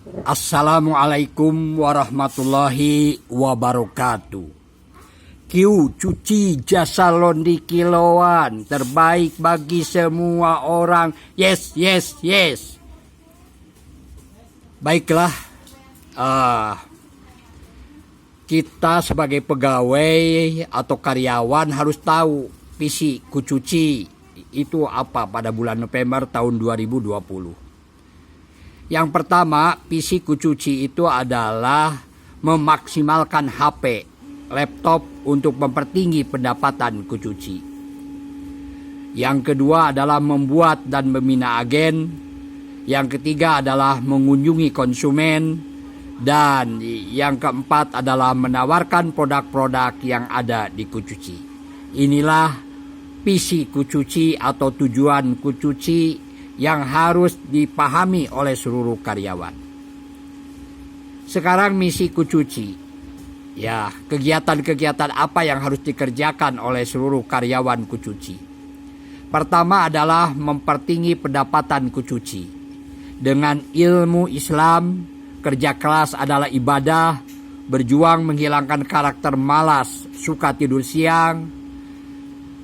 Assalamualaikum warahmatullahi wabarakatuh. Q cuci jasa laundry kiloan terbaik bagi semua orang. Yes, yes, yes. Baiklah, kita sebagai pegawai atau karyawan harus tahu visi Kucuci itu apa pada bulan November tahun 2020. Yang pertama, visi Kucuci itu adalah memaksimalkan HP, laptop untuk mempertinggi pendapatan Kucuci. Yang kedua adalah membuat dan membina agen. Yang ketiga adalah mengunjungi konsumen. Dan yang keempat adalah menawarkan produk-produk yang ada di Kucuci. Inilah visi Kucuci atau tujuan Kucuci yang harus dipahami oleh seluruh karyawan. Sekarang misi Kucuci. Ya, kegiatan-kegiatan apa yang harus dikerjakan oleh seluruh karyawan Kucuci? Pertama adalah mempertinggi pendapatan Kucuci. Dengan ilmu Islam, kerja keras adalah ibadah, berjuang menghilangkan karakter malas, suka tidur siang,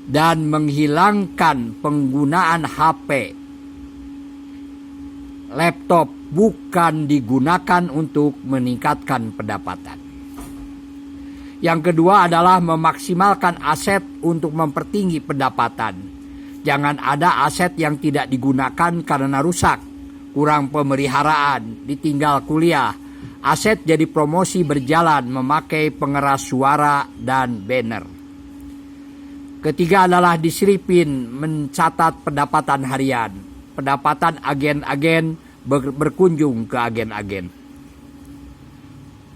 dan menghilangkan penggunaan HP, laptop bukan digunakan untuk meningkatkan pendapatan. Yang kedua adalah memaksimalkan aset untuk mempertinggi pendapatan. Jangan ada aset yang tidak digunakan karena rusak, kurang pemeliharaan, ditinggal kuliah. Aset jadi promosi berjalan memakai pengeras suara dan banner. Ketiga adalah disiplin mencatat pendapatan harian. Pendapatan agen-agen berkunjung ke agen-agen.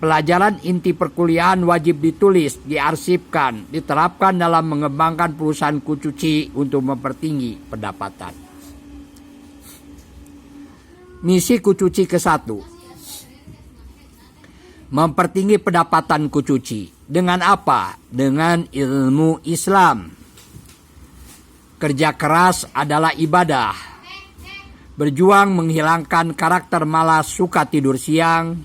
Pelajaran inti perkuliahan wajib ditulis, diarsipkan, diterapkan dalam mengembangkan perusahaan Kucuci untuk mempertinggi pendapatan. Misi Kucuci ke-1. Mempertinggi pendapatan Kucuci. Dengan apa? Dengan ilmu Islam. Kerja keras adalah ibadah. Berjuang menghilangkan karakter malas, suka tidur siang.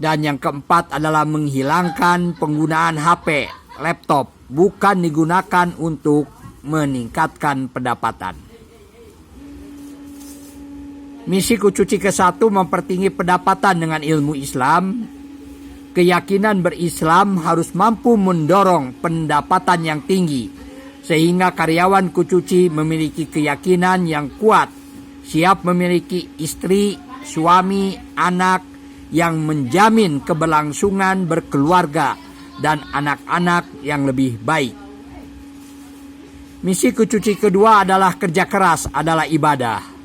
Dan yang keempat adalah menghilangkan penggunaan HP, laptop, bukan digunakan untuk meningkatkan pendapatan. Misi Kucuci ke-1 mempertinggi pendapatan dengan ilmu Islam. Keyakinan berislam harus mampu mendorong pendapatan yang tinggi, sehingga karyawan Kucuci memiliki keyakinan yang kuat, siap memiliki istri, suami, anak yang menjamin keberlangsungan berkeluarga dan anak-anak yang lebih baik. Misi Kucuci kedua adalah kerja keras adalah ibadah.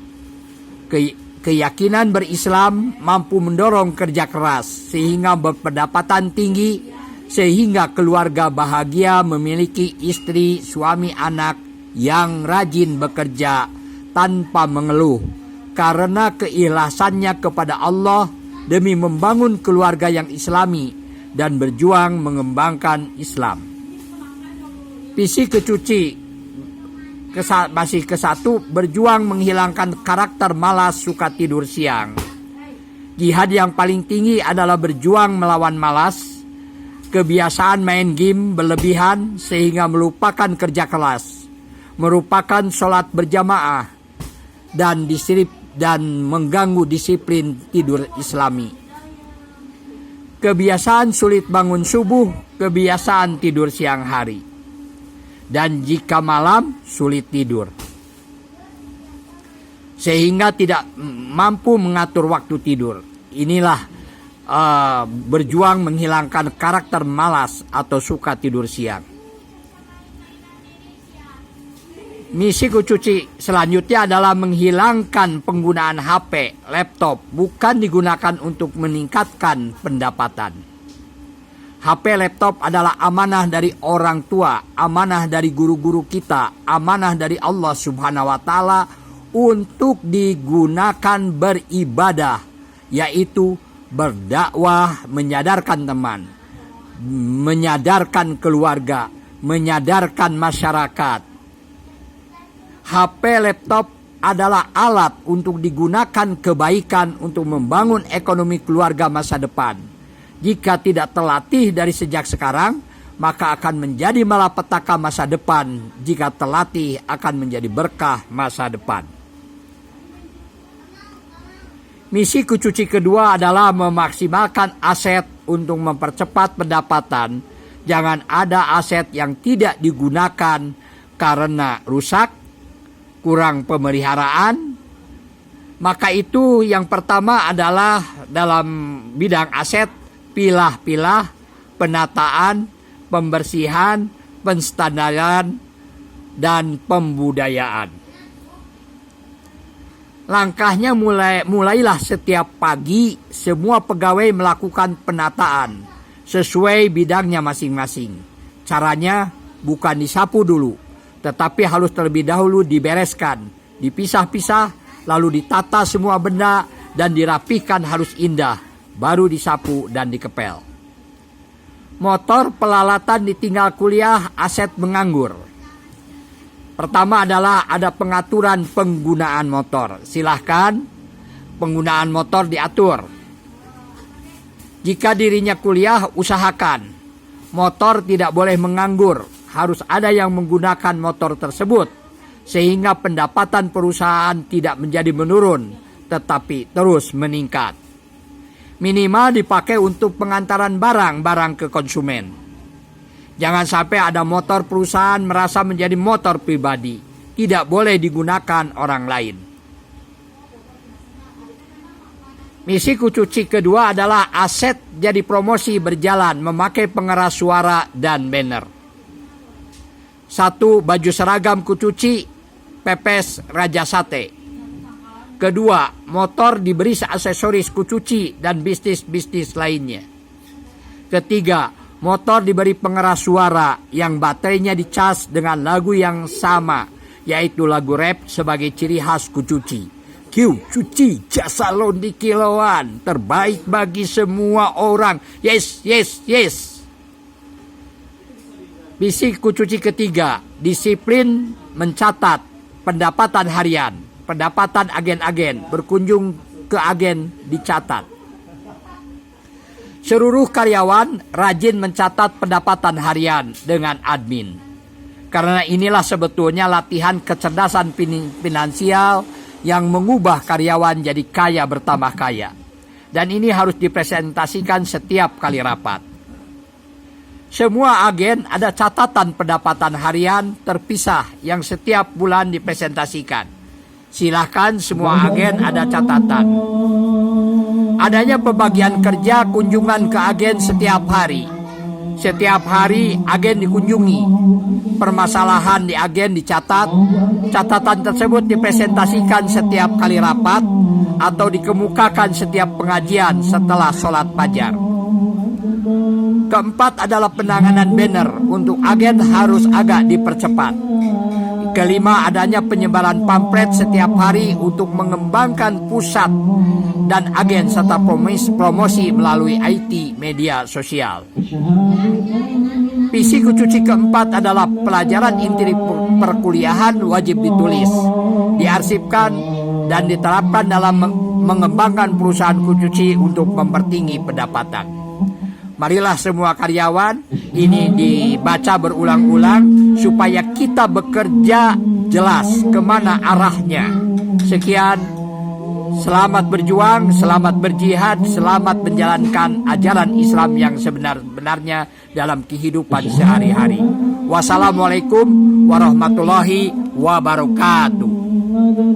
Keyakinan berislam mampu mendorong kerja keras sehingga berpendapatan tinggi, sehingga keluarga bahagia memiliki istri, suami, anak yang rajin bekerja tanpa mengeluh karena keikhlasannya kepada Allah demi membangun keluarga yang islami dan berjuang mengembangkan Islam. Visi Kucuci masih ke-1, berjuang menghilangkan karakter malas, suka tidur siang. Jihad yang paling tinggi adalah berjuang melawan malas, kebiasaan main game berlebihan sehingga melupakan kerja keras, merupakan sholat berjamaah, dan mengganggu disiplin tidur Islami. Kebiasaan sulit bangun subuh, kebiasaan tidur siang hari, dan jika malam sulit tidur, sehingga tidak mampu mengatur waktu tidur. Inilah berjuang menghilangkan karakter malas atau suka tidur siang. Misi Kucuci selanjutnya adalah menghilangkan penggunaan HP, laptop, bukan digunakan untuk meningkatkan pendapatan. HP, laptop adalah amanah dari orang tua, amanah dari guru-guru kita, amanah dari Allah Subhanahu wa Ta'ala untuk digunakan beribadah, yaitu berdakwah, menyadarkan teman, menyadarkan keluarga, menyadarkan masyarakat. HP, laptop adalah alat untuk digunakan kebaikan untuk membangun ekonomi keluarga masa depan. Jika tidak terlatih dari sejak sekarang, maka akan menjadi malapetaka masa depan. Jika terlatih, akan menjadi berkah masa depan. Misi Kucuci kedua adalah memaksimalkan aset untuk mempercepat pendapatan. Jangan ada aset yang tidak digunakan karena rusak, kurang pemeliharaan. Maka itu yang pertama adalah dalam bidang aset, pilah-pilah, penataan, pembersihan, penstandaran, dan pembudayaan. Langkahnya mulailah setiap pagi semua pegawai melakukan penataan sesuai bidangnya masing-masing. Caranya bukan disapu dulu, tetapi harus terlebih dahulu dibereskan, dipisah-pisah, lalu ditata semua benda dan dirapihkan harus indah, baru disapu dan dikepel. Motor pelalatan ditinggal kuliah, aset menganggur. Pertama adalah ada pengaturan penggunaan motor. Silahkan penggunaan motor diatur. Jika dirinya kuliah, usahakan motor tidak boleh menganggur. Harus ada yang menggunakan motor tersebut, sehingga pendapatan perusahaan tidak menjadi menurun, tetapi terus meningkat. Minimal dipakai untuk pengantaran barang-barang ke konsumen. Jangan sampai ada motor perusahaan merasa menjadi motor pribadi. Tidak boleh digunakan orang lain. Misi Kucuci kedua adalah aset jadi promosi berjalan memakai pengeras suara dan banner. 1. Baju seragam Kucuci, pepes Raja Sate. Kedua, motor diberi aksesoris Kucuci dan bisnis-bisnis lainnya. Ketiga, motor diberi pengeras suara yang baterainya dicas dengan lagu yang sama, yaitu lagu rap sebagai ciri khas Kucuci. Kucuci, jasa londi kiloan, terbaik bagi semua orang. Yes, yes, yes. Misi Kucuci ketiga, disiplin mencatat pendapatan harian, pendapatan agen-agen, berkunjung ke agen dicatat. Seluruh karyawan rajin mencatat pendapatan harian dengan admin. Karena inilah sebetulnya latihan kecerdasan finansial yang mengubah karyawan jadi kaya bertambah kaya. Dan ini harus dipresentasikan setiap kali rapat. Semua agen ada catatan pendapatan harian terpisah yang setiap bulan dipresentasikan. Silahkan semua agen ada catatan. Adanya pembagian kerja kunjungan ke agen setiap hari. Setiap hari agen dikunjungi. Permasalahan di agen dicatat. Catatan tersebut dipresentasikan setiap kali rapat atau dikemukakan setiap pengajian setelah sholat fajar. Keempat adalah penanganan banner untuk agen harus agak dipercepat. Kelima, adanya penyebaran pamflet setiap hari untuk mengembangkan pusat dan agen serta promosi melalui IT media sosial. Misi Kucuci keempat adalah pelajaran inti perkuliahan wajib ditulis, diarsipkan, dan diterapkan dalam mengembangkan perusahaan Kucuci untuk mempertinggi pendapatan. Marilah semua karyawan ini dibaca berulang-ulang supaya kita bekerja jelas kemana arahnya. Sekian, selamat berjuang, selamat berjihad, selamat menjalankan ajaran Islam yang sebenar-benarnya dalam kehidupan sehari-hari. Wassalamualaikum warahmatullahi wabarakatuh.